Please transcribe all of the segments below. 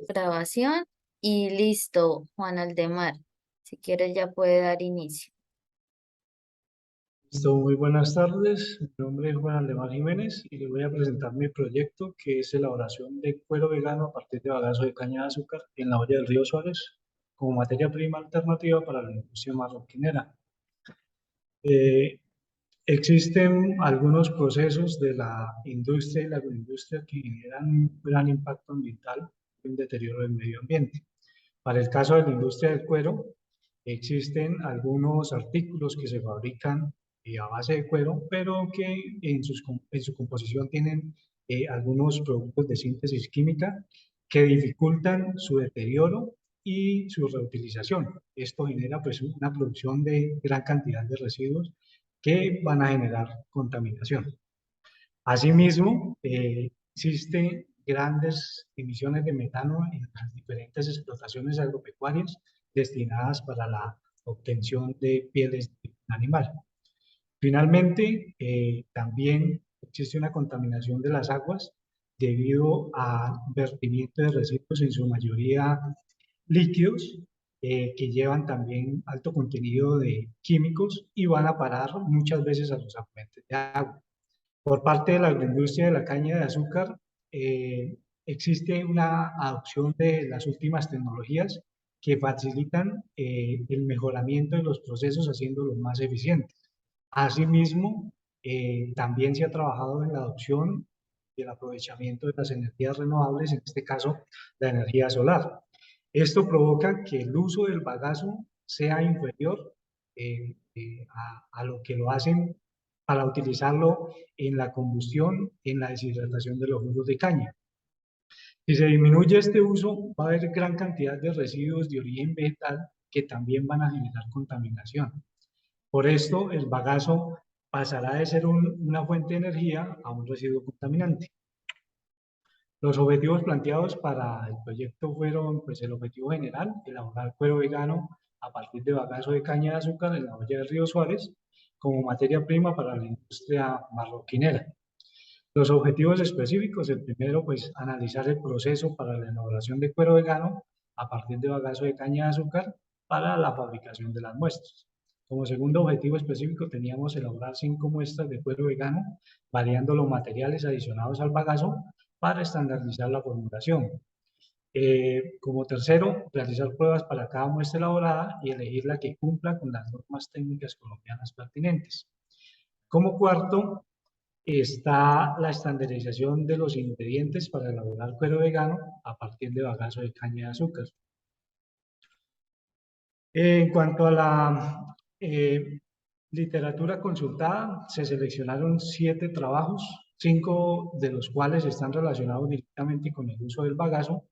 Grabación y listo, Juan Aldemar. Si quieres ya puede dar inicio. Listo, muy buenas tardes. Mi nombre es Juan Aldemar Jiménez y les voy a presentar mi proyecto que es elaboración de cuero vegano a partir de bagazo de caña de azúcar en la olla del río Suárez como materia prima alternativa para la industria marroquinera. Eh, Existen algunos procesos de la industria y la agroindustria que generan un gran impacto ambiental y un deterioro del medio ambiente. Para el caso de la industria del cuero, existen algunos artículos que se fabrican a base de cuero, pero que en su composición tienen algunos productos de síntesis química que dificultan su deterioro y su reutilización. Esto genera pues una producción de gran cantidad de residuos que van a generar contaminación. Asimismo, existen grandes emisiones de metano en las diferentes explotaciones agropecuarias destinadas para la obtención de pieles de animal. Finalmente, también existe una contaminación de las aguas debido a vertimiento de residuos, en su mayoría líquidos, que llevan también alto contenido de químicos y van a parar muchas veces a los afluentes de agua. Por parte de la agroindustria de la caña de azúcar, existe una adopción de las últimas tecnologías que facilitan el mejoramiento de los procesos haciéndolos más eficientes. Asimismo, también se ha trabajado en la adopción y el aprovechamiento de las energías renovables, en este caso la energía solar. Esto provoca que el uso del bagazo sea inferior a lo que lo hacen para utilizarlo en la combustión, en la deshidratación de los jugos de caña. Si se disminuye este uso, va a haber gran cantidad de residuos de origen vegetal que también van a generar contaminación. Por esto, el bagazo pasará de ser una fuente de energía a un residuo contaminante. Los objetivos planteados para el proyecto fueron, pues el objetivo general, elaborar cuero vegano a partir de bagazo de caña de azúcar en la olla del río Suárez como materia prima para la industria marroquinera. Los objetivos específicos, el primero, pues analizar el proceso para la elaboración de cuero vegano a partir de bagazo de caña de azúcar para la fabricación de las muestras. Como segundo objetivo específico teníamos elaborar 5 muestras de cuero vegano, variando los materiales adicionados al bagazo para estandarizar la formulación. Como tercero, realizar pruebas para cada muestra elaborada y elegir la que cumpla con las normas técnicas colombianas pertinentes. Como cuarto, está la estandarización de los ingredientes para elaborar cuero vegano a partir de bagazo de caña de azúcar. En cuanto a la literatura consultada, se seleccionaron 7 trabajos, 5 de los cuales están relacionados directamente con el uso del bagazo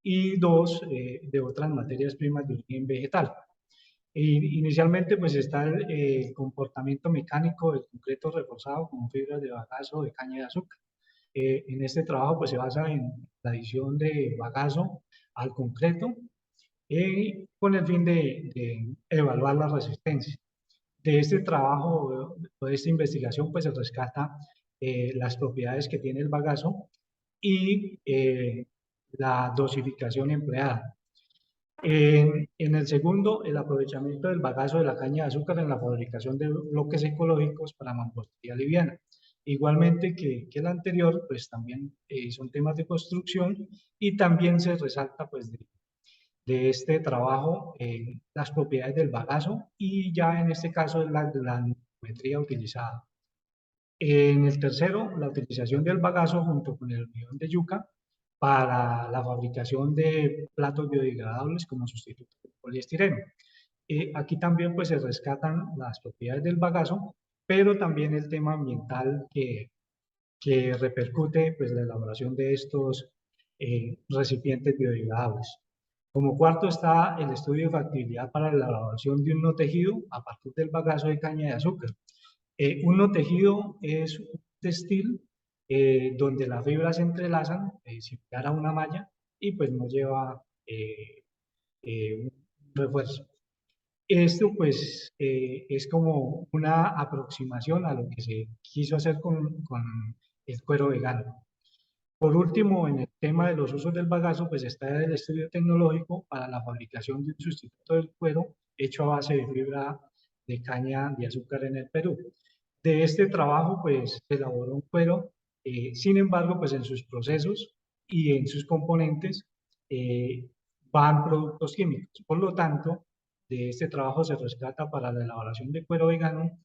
y 2 de otras materias primas de origen vegetal. Inicialmente pues está el comportamiento mecánico del concreto reforzado con fibras de bagazo de caña de azúcar. En este trabajo pues se basa en la adición de bagazo al concreto con el fin de evaluar la resistencia. De este trabajo, de esta investigación, pues se rescata las propiedades que tiene el bagazo y la dosificación empleada. En el segundo, el aprovechamiento del bagazo de la caña de azúcar en la fabricación de bloques ecológicos para mampostería liviana. Igualmente que el anterior, pues también son temas de construcción y también se resalta pues de este trabajo las propiedades del bagazo y ya en este caso la geometría utilizada. En el tercero, la utilización del bagazo junto con el almidón de yuca para la fabricación de platos biodegradables como sustituto del poliestireno. Aquí también pues se rescatan las propiedades del bagazo, pero también el tema ambiental que repercute pues la elaboración de estos recipientes biodegradables. Como cuarto está el estudio de factibilidad para la elaboración de un no tejido a partir del bagazo de caña de azúcar. Un no tejido es un textil donde las fibras se entrelazan similar a una malla y pues no lleva un refuerzo. Esto pues es como una aproximación a lo que se quiso hacer con el cuero vegano. Por último, en el tema de los usos del bagazo, pues está el estudio tecnológico para la fabricación de un sustituto del cuero hecho a base de fibra de caña de azúcar en el Perú. De este trabajo, pues, se elaboró un cuero, sin embargo, pues en sus procesos y en sus componentes eh, van productos químicos. Por lo tanto, de este trabajo se rescata para la elaboración de cuero vegano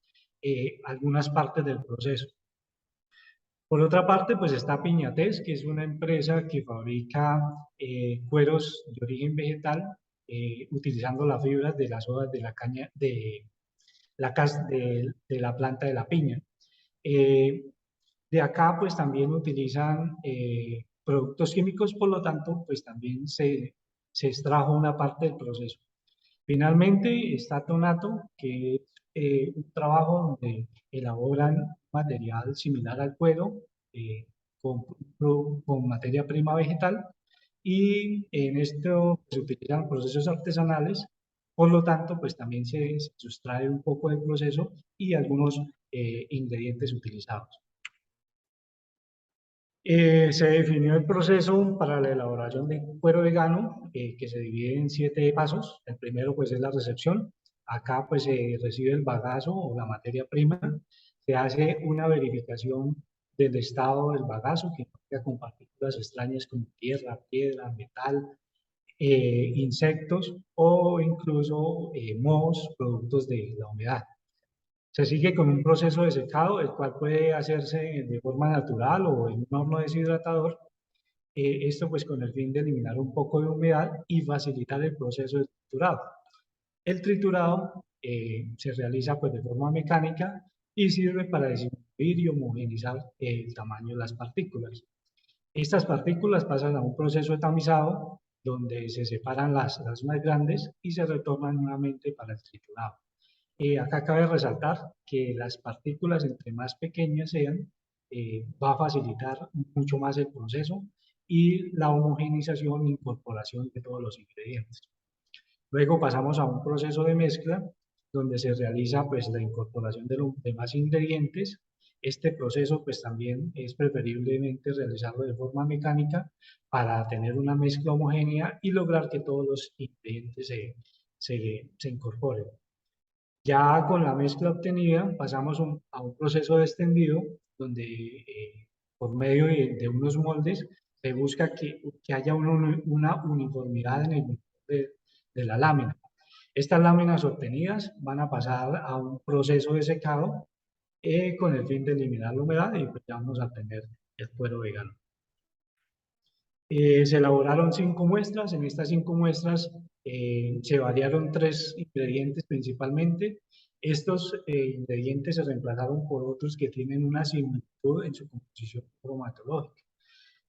algunas partes del proceso. Por otra parte, pues está Piñatés, que es una empresa que fabrica cueros de origen vegetal utilizando las fibras de las hojas de la caña, de la planta de la piña. Eh, de acá, pues también utilizan productos químicos, por lo tanto, pues también se extrajo una parte del proceso. Finalmente está Tonato, que es un trabajo donde elaboran material similar al cuero eh, con, con materia prima vegetal y en esto se utilizan procesos artesanales, por lo tanto, pues también se sustrae un poco del proceso y algunos ingredientes utilizados. Se definió el proceso para la elaboración de cuero vegano, que se divide en 7 pasos. El primero, pues, es la recepción. Acá, pues, se recibe el bagazo o la materia prima. Se hace una verificación del estado del bagazo, que implica con partículas extrañas como tierra, piedra, metal, insectos o incluso mohos, productos de la humedad. Se sigue con un proceso de secado, el cual puede hacerse de forma natural o en un horno deshidratador. Esto pues con el fin de eliminar un poco de humedad y facilitar el proceso de triturado. El triturado se realiza pues de forma mecánica y sirve para disminuir y homogeneizar el tamaño de las partículas. Estas partículas pasan a un proceso de tamizado donde se separan las más grandes y se retornan nuevamente para el triturado. Acá cabe resaltar que las partículas, entre más pequeñas sean, va a facilitar mucho más el proceso y la homogenización e incorporación de todos los ingredientes. Luego pasamos a un proceso de mezcla donde se realiza pues la incorporación de los demás ingredientes. Este proceso pues también es preferiblemente realizarlo de forma mecánica para tener una mezcla homogénea y lograr que todos los ingredientes se incorporen. Ya con la mezcla obtenida pasamos a un proceso de extendido donde por medio de unos moldes se busca que haya una uniformidad en el de la lámina. Estas láminas obtenidas van a pasar a un proceso de secado con el fin de eliminar la humedad y pues ya vamos a tener el cuero vegano. Se elaboraron 5 muestras. En estas 5 muestras se variaron 3 ingredientes principalmente. Estos ingredientes se reemplazaron por otros que tienen una similitud en su composición cromatológica.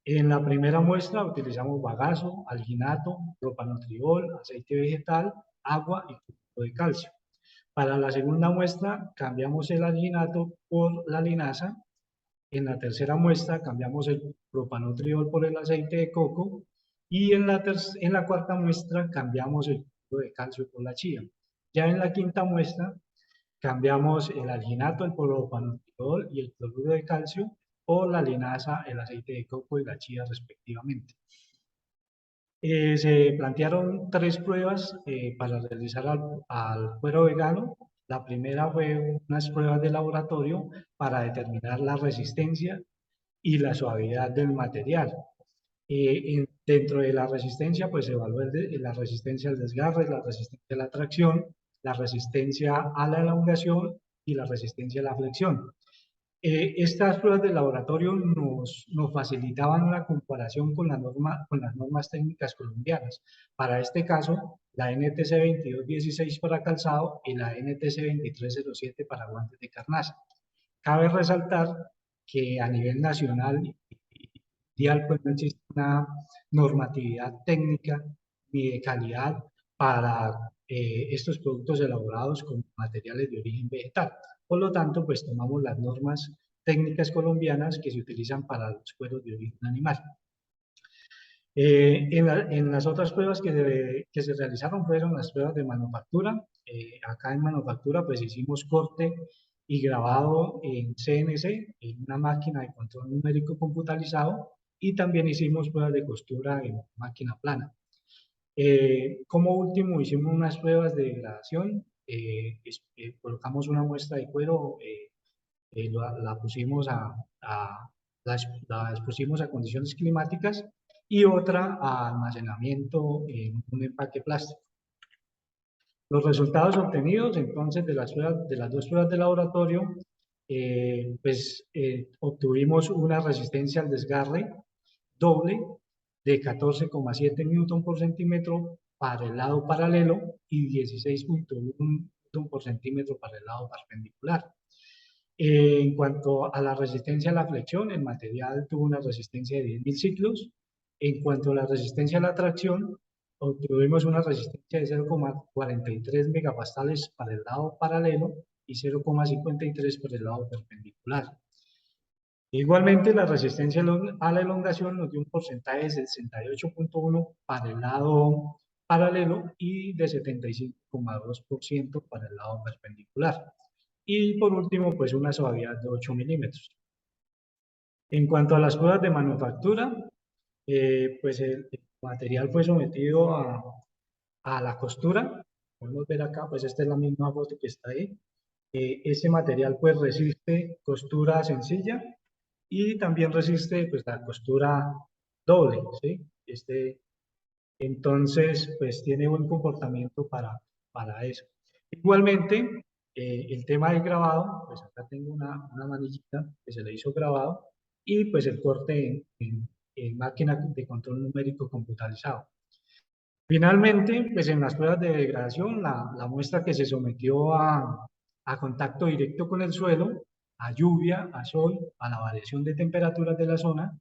En la primera muestra utilizamos bagazo, alginato, propanotriol, aceite vegetal, agua y cloruro de calcio. Para la segunda muestra cambiamos el alginato por la linaza. En la tercera muestra cambiamos el propanotriol por el aceite de coco y en la cuarta muestra cambiamos el cloruro de calcio por la chía. Ya en la quinta muestra cambiamos el alginato, el propanotriol y el cloruro de calcio por la linaza, el aceite de coco y la chía respectivamente. Se plantearon 3 pruebas para realizar al cuero vegano. La primera fue unas pruebas de laboratorio para determinar la resistencia y la suavidad del material. Dentro de la resistencia, pues se evalúa la resistencia al desgarre, la resistencia a la tracción, la resistencia a la elongación y la resistencia a la flexión. Estas pruebas de laboratorio nos facilitaban una comparación con las normas técnicas colombianas. Para este caso, la NTC 2216 para calzado y la NTC 2307 para guantes de carnaza. Cabe resaltar que a nivel nacional y mundial pues no existe una normatividad técnica ni de calidad para estos productos elaborados con materiales de origen vegetal. Por lo tanto, pues tomamos las normas técnicas colombianas que se utilizan para los cueros de origen animal. En las otras pruebas que se realizaron fueron las pruebas de manufactura. Acá en manufactura pues hicimos corte y grabado en CNC, en una máquina de control numérico computarizado, y también hicimos pruebas de costura en máquina plana. Como último, hicimos unas pruebas de degradación, colocamos una muestra de cuero, la pusimos la expusimos a condiciones climáticas y otra a almacenamiento en un empaque plástico. Los resultados obtenidos entonces de las dos pruebas de laboratorio, obtuvimos una resistencia al desgarre doble de 14,7 newton por centímetro para el lado paralelo y 16,1 newton por centímetro para el lado perpendicular. En cuanto a la resistencia a la flexión, el material tuvo una resistencia de 10.000 ciclos. En cuanto a la resistencia a la tracción, obtuvimos una resistencia de 0,43 megapascales para el lado paralelo y 0,53 para el lado perpendicular. Igualmente, la resistencia a la elongación nos dio un porcentaje de 68,1 para el lado paralelo y de 75,2% para el lado perpendicular. Y por último, pues una suavidad de 8 milímetros. En cuanto a las pruebas de manufactura, pues el material fue sometido a la costura. Podemos ver acá, pues esta es la misma foto que está ahí. Ese material pues resiste costura sencilla y también resiste pues la costura doble, ¿sí? Entonces, pues tiene buen comportamiento para eso. Igualmente, el tema del grabado, pues acá tengo una manillita que se le hizo grabado y pues el corte en máquina de control numérico computarizado. Finalmente, pues en las pruebas de degradación, la muestra que se sometió a contacto directo con el suelo, a lluvia, a sol, a la variación de temperaturas de la zona,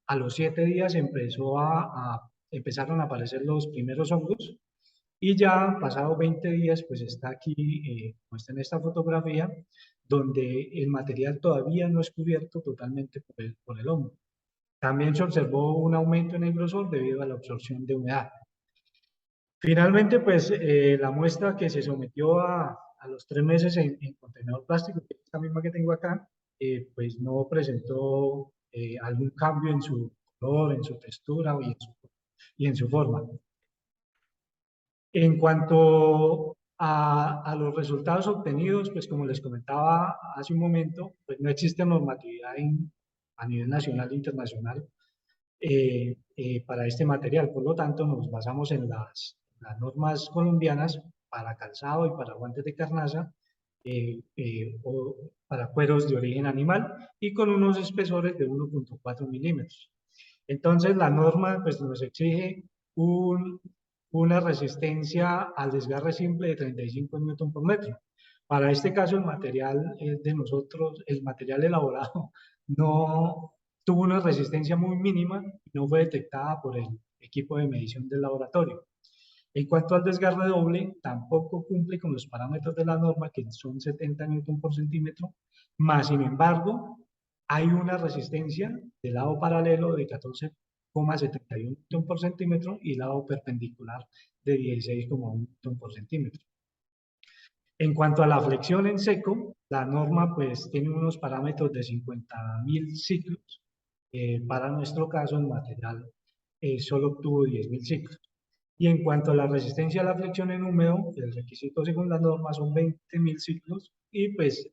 a los 7 días empezaron a aparecer los primeros hongos y ya pasados 20 días, pues está aquí, muestra en esta fotografía, donde el material todavía no es cubierto totalmente por el hongo. También se observó un aumento en el grosor debido a la absorción de humedad. Finalmente, pues la muestra que se sometió a los 3 meses en contenedor plástico, que es esta misma que tengo acá, pues no presentó algún cambio en su color, en su textura y en su forma. En cuanto a los resultados obtenidos, pues como les comentaba hace un momento, pues no existe normatividad a nivel nacional e internacional para este material. Por lo tanto, nos basamos en las normas colombianas para calzado y para guantes de carnaza o para cueros de origen animal y con unos espesores de 1,4 milímetros. Entonces, la norma pues, nos exige una resistencia al desgarre simple de 35 newton por metro. Para este caso, el material de nosotros, el material elaborado, no tuvo una resistencia muy mínima y no fue detectada por el equipo de medición del laboratorio. En cuanto al desgarre doble, tampoco cumple con los parámetros de la norma, que son 70 newton por centímetro, más sin embargo, hay una resistencia del lado paralelo de 14,71 newton por centímetro y lado perpendicular de 16,1 newton por centímetro. En cuanto a la flexión en seco, la norma pues tiene unos parámetros de 50.000 ciclos. Para nuestro caso, el material solo obtuvo 10.000 ciclos. Y en cuanto a la resistencia a la flexión en húmedo, el requisito según la norma son 20.000 ciclos y pues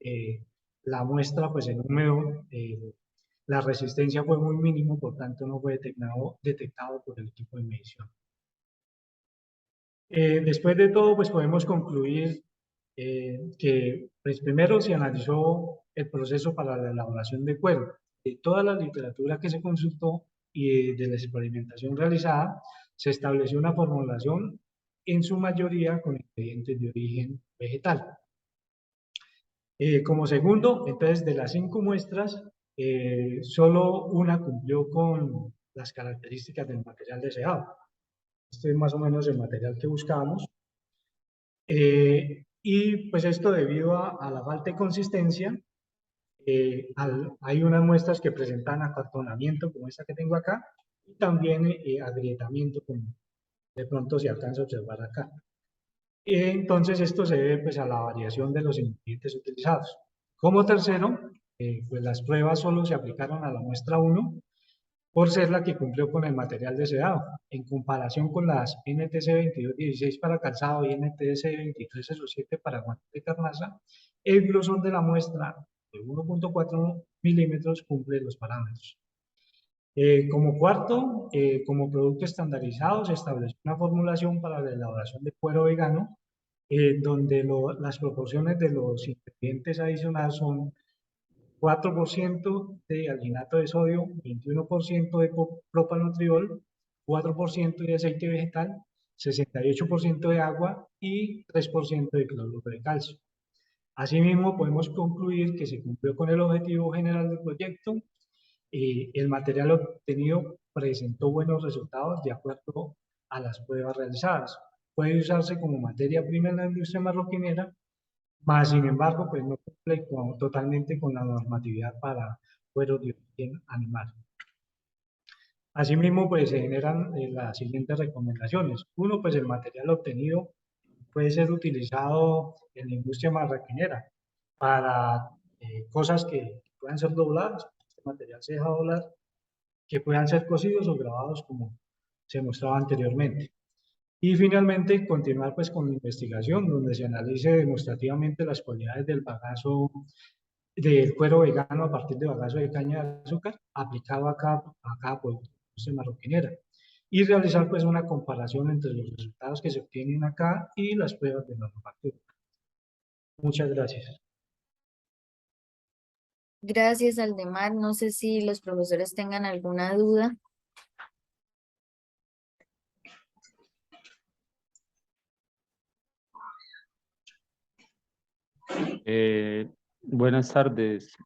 la muestra pues en húmedo, la resistencia fue muy mínimo, por tanto no fue detectado por el equipo de medición. Después de todo, pues podemos concluir que pues primero se analizó el proceso para la elaboración de cuero. De toda la literatura que se consultó y de la experimentación realizada, se estableció una formulación en su mayoría con ingredientes de origen vegetal. Como segundo, entonces de las 5 muestras, solo una cumplió con las características del material deseado. Este es más o menos el material que buscábamos. Y pues esto debido a la falta de consistencia, hay unas muestras que presentan acartonamiento como esta que tengo acá, y también agrietamiento como de pronto se alcanza a observar acá. Entonces esto se debe pues a la variación de los ingredientes utilizados. Como tercero, pues las pruebas solo se aplicaron a la muestra 1 por ser la que cumplió con el material deseado. En comparación con las NTC 2216 para calzado y NTC 2307 para guantes de carnaza, el grosor de la muestra de 1.4 milímetros cumple los parámetros. Como cuarto, como producto estandarizado, se estableció una formulación para la elaboración de cuero vegano, donde las proporciones de los ingredientes adicionales son 4% de alginato de sodio, 21% de propanotriol, 4% de aceite vegetal, 68% de agua y 3% de cloruro de calcio. Asimismo, podemos concluir que se cumplió con el objetivo general del proyecto. El material obtenido presentó buenos resultados de acuerdo a las pruebas realizadas. Puede usarse como materia prima en la industria marroquinera, mas sin embargo, pues no cumple totalmente con la normatividad para cueros de origen animal. Asimismo, pues se generan las siguientes recomendaciones. Uno, pues el material obtenido puede ser utilizado en la industria marroquinera para cosas que puedan ser dobladas. Este material se deja doblar, que puedan ser cosidos o grabados como se mostraba anteriormente. Y finalmente, continuar pues con la investigación, donde se analice demostrativamente las cualidades del bagazo, del cuero vegano a partir de bagazo de caña de azúcar aplicado a cada producto de marroquinera. Y realizar pues una comparación entre los resultados que se obtienen acá y las pruebas de manufactura. Muchas gracias. Gracias, Aldemar. No sé si los profesores tengan alguna duda. Buenas tardes,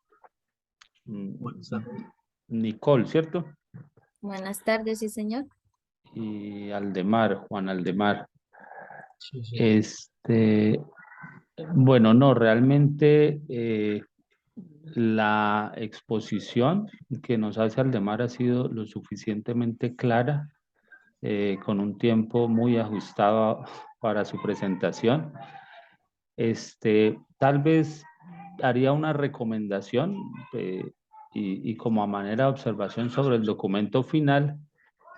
Buenas tardes. Nicole, ¿cierto? Buenas tardes, sí, señor. Y Aldemar, Juan Aldemar. Sí, sí. Bueno, no, realmente la exposición que nos hace Aldemar ha sido lo suficientemente clara, con un tiempo muy ajustado para su presentación. Tal vez haría una recomendación y como a manera de observación sobre el documento final,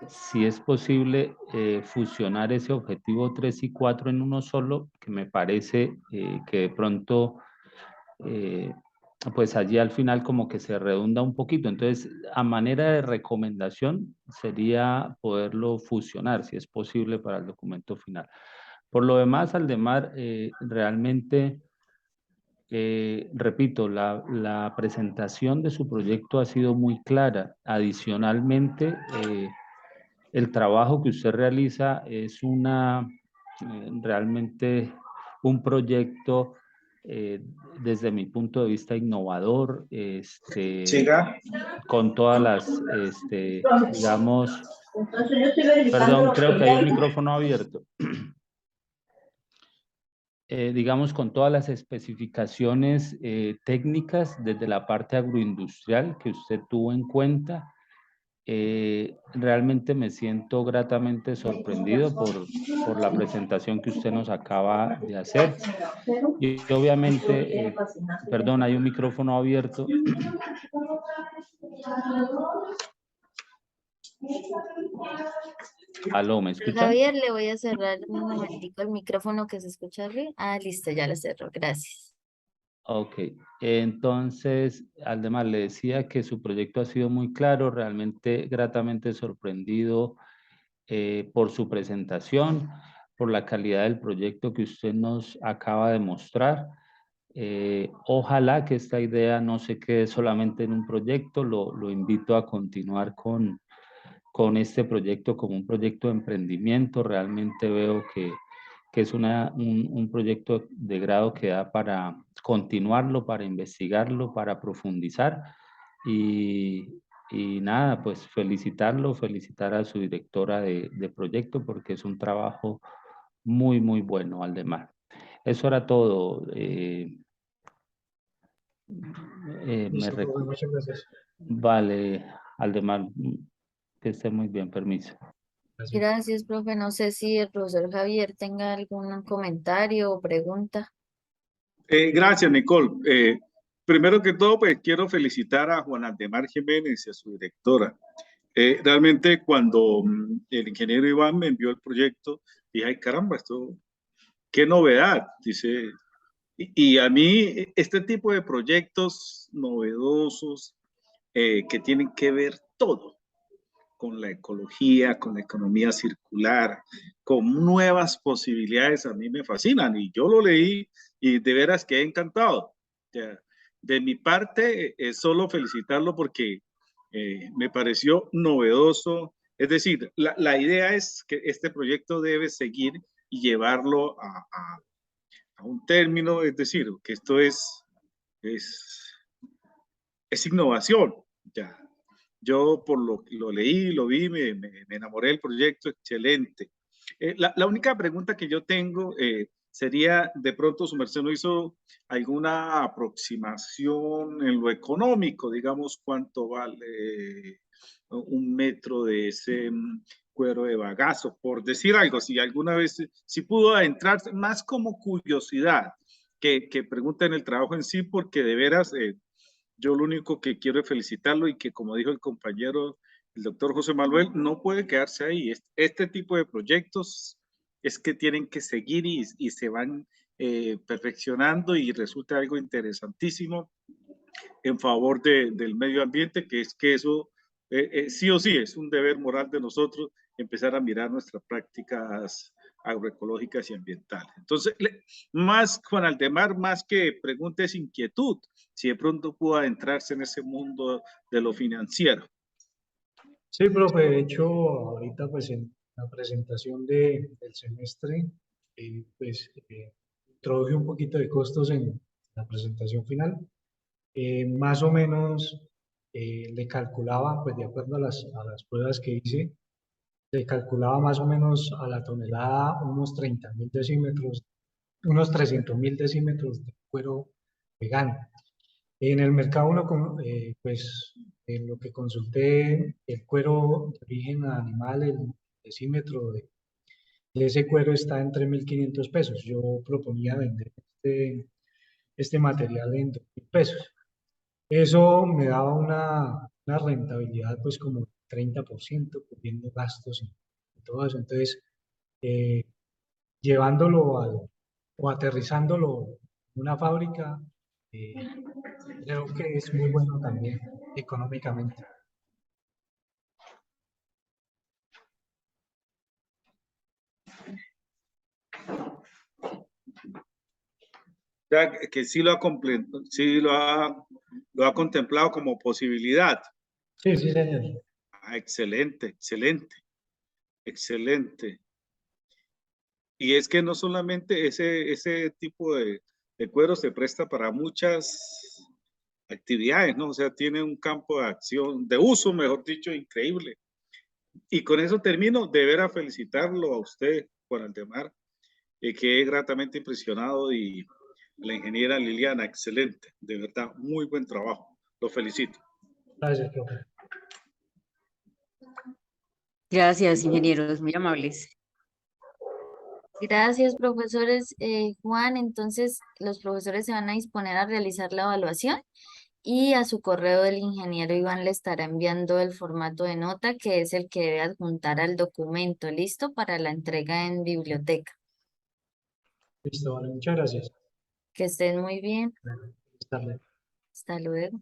si es posible fusionar ese objetivo 3 y 4 en uno solo, que me parece que de pronto, pues allí al final como que se redunda un poquito. Entonces, a manera de recomendación sería poderlo fusionar, si es posible, para el documento final. Por lo demás, Aldemar, realmente... repito, la presentación de su proyecto ha sido muy clara. Adicionalmente, el trabajo que usted realiza es realmente un proyecto desde mi punto de vista innovador, con todas las, digamos, perdón, creo que hay un micrófono abierto. Digamos, con todas las especificaciones técnicas desde la parte agroindustrial que usted tuvo en cuenta. Realmente me siento gratamente sorprendido por la presentación que usted nos acaba de hacer. Y obviamente, perdón, hay un micrófono abierto. Aló, ¿me escuchan? Javier, le voy a cerrar un momentico el micrófono que se escucha bien. Ah, listo, ya lo cerró. Gracias. Ok, entonces, Aldemar, le decía que su proyecto ha sido muy claro, realmente gratamente sorprendido por su presentación, por la calidad del proyecto que usted nos acaba de mostrar. Ojalá que esta idea no se quede solamente en un proyecto, lo invito a continuar con este proyecto como un proyecto de emprendimiento. Realmente veo que es un proyecto de grado que da para continuarlo, para investigarlo, para profundizar y nada, pues felicitar a su directora de proyecto porque es un trabajo muy, muy bueno, Aldemar. Eso era todo. Listo, profe, muchas gracias. Vale, Aldemar, que esté muy bien, permiso. Gracias. Gracias, profe. No sé si el profesor Javier tenga algún comentario o pregunta. Gracias, Nicole. Primero que todo, pues quiero felicitar a Juan Aldemar Jiménez y a su directora. Realmente cuando el ingeniero Iván me envió el proyecto, dije, ay caramba, esto, qué novedad, dice. Y a mí este tipo de proyectos novedosos que tienen que ver todo con la ecología, con la economía circular, con nuevas posibilidades, a mí me fascinan y yo lo leí y de veras quedé encantado. O sea, de mi parte, solo felicitarlo porque me pareció novedoso. Es decir, la idea es que este proyecto debe seguir y llevarlo a un término, es decir, que esto es innovación. Ya. Yo por lo leí, lo vi, me enamoré del proyecto, excelente. La única pregunta que yo tengo sería, de pronto su merced no hizo alguna aproximación en lo económico, digamos, cuánto vale un metro de ese cuero de bagazo, por decir algo, si alguna vez, si pudo adentrarse, más como curiosidad, que pregunta en el trabajo en sí, porque de veras yo lo único que quiero es felicitarlo y que, como dijo el compañero, el doctor José Manuel, no puede quedarse ahí. Este tipo de proyectos es que tienen que seguir y se van perfeccionando y resulta algo interesantísimo en favor del medio ambiente, que es que eso sí o sí es un deber moral de nosotros empezar a mirar nuestras prácticas agroecológicas y ambientales. Entonces, más Juan Aldemar, más que preguntas, inquietud, si de pronto pudo adentrarse en ese mundo de lo financiero. Sí, profe, de hecho, ahorita pues en la presentación del semestre, introduje un poquito de costos en la presentación final. Más o menos le calculaba, pues de acuerdo a las pruebas que hice, le calculaba más o menos a la tonelada unos 30.000 decímetros, unos 300.000 decímetros de cuero vegano. En el mercado pues en lo que consulté, el cuero de origen animal, el decímetro de ese cuero está en 3.500 pesos. Yo proponía vender este material en 2.000 pesos. Eso me daba una rentabilidad pues como 30%, cubriendo gastos y todo eso. Entonces, eh, llevándolo o aterrizándolo en una fábrica, eh, creo que es muy bueno también económicamente. O sea, que sí lo ha contemplado como posibilidad. Sí, sí, señor. Ah, excelente, excelente, excelente. Y es que no solamente ese tipo de cuero se presta para muchas actividades, ¿no? O sea, tiene un campo de acción, de uso, mejor dicho, increíble. Y con eso termino, de ver a felicitarlo a usted, Juan Aldemar, quedé gratamente impresionado y la ingeniera Liliana, excelente, de verdad, muy buen trabajo, lo felicito. Gracias, profe. Gracias, ingenieros, muy amables. Gracias, profesores. Juan, entonces los profesores se van a disponer a realizar la evaluación y a su correo del ingeniero Iván le estará enviando el formato de nota que es el que debe adjuntar al documento, listo para la entrega en biblioteca. Listo, vale, muchas gracias. Que estén muy bien. Buenas tardes. Hasta luego.